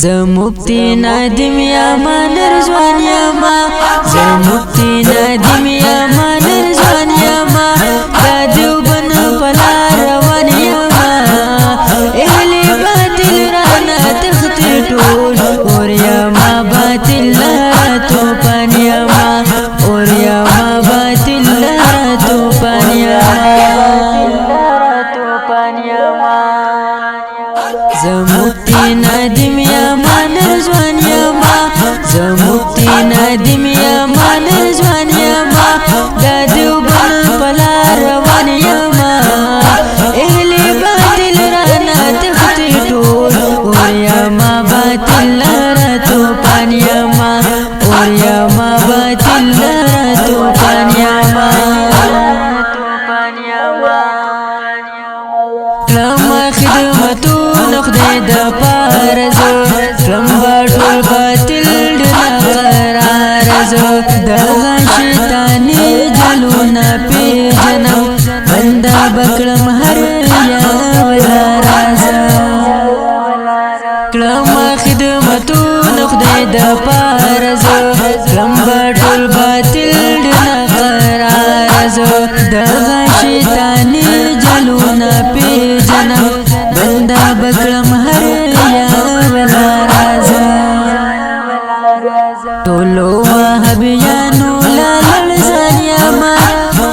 زموکتی نادم یا ما نرزوان یا ما زموکتی نادم یا ما نرزوان یا ما دادیو بن پلا روان یا ما اهلی باطل رانا تختی طول اور یا ما باطل لارا توپان یا ما اور یا ما باطل لارا توپان یا ما زموکتی نادم یا ما نرزوان یا ما زموکتی نادم یا ما نرزوان یا ما دادیو بن پلا روان یا ما اهلی باطل رانا تختی طول اور یا ما باطل لارا توپان یا ما اور یا ما باطل لارا توپان یا ما لما خدمتو نخدای دا پارزو لما ټول باطل دنا قرارزو دغه شیطانی جلونا پی جنم بندا بکړم هر یا ولا رازا لما خدمتو نخدای دا پارزو لما ټول باطل دنا قرارزو دغه شیطانی جلونا پی جنم بندا بکړم هر یا ولا رازا ټولو وهابیانو لال زانیا ما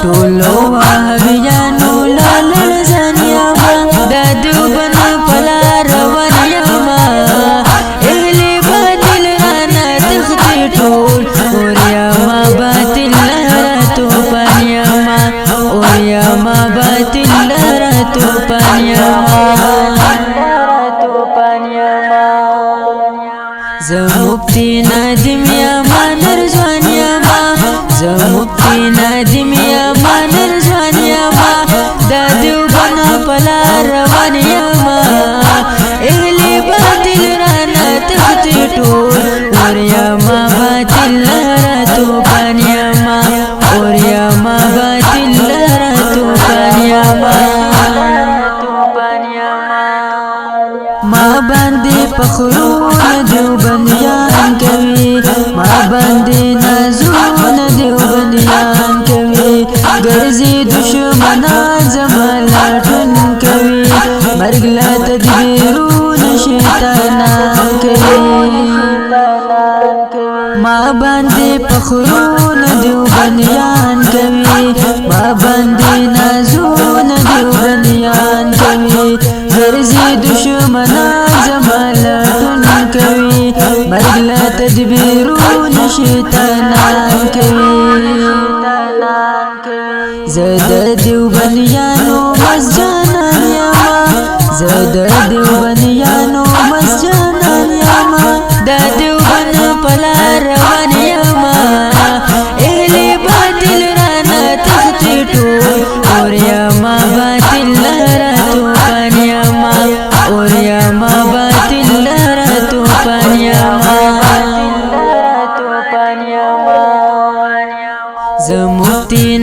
ټولو وهابیانو لال زانیا ما دادو بن پلا روان یا ما اهلی باطل رانا تختی ټول اور یا ما باطل لارا توپان یا ما اور یا ما باطل لارا توپان یا ما زموکتی نادم یا ما نرزوان یا ما زموکتی نادم یا ما نرزوان یا ما دادیو بنا پلا روان یا ما اهلی باطل رانا تختی طول اور یا ما باطل لارا توپان یا ما اور یا ما باطل لارا توپان یا ما باندې پخرون دیو بندیان کوي ما باندې نازون دیو بندیان کوي ګرځي دشمنان زما لاټون کوي مرګ لا تدبیرون شیطانان کوي ما باندې پخرون دیو بندیان کوي ما باندې نازون دیو بندیان کوي ګرځي دشمنان زما لاټون کوي مرګ لا تدبیرون شیطانان کوي زه دیو بندیانو مسجانان یا ما زه دیو بندیانو مسجانان یا ما دا دیو بن پلا روان یا ما اهلی باطل رانا تختی طول اور یا ما باطل لارا توپان یا ما اور یا ما باطل لارا توپان یا ما زموکتی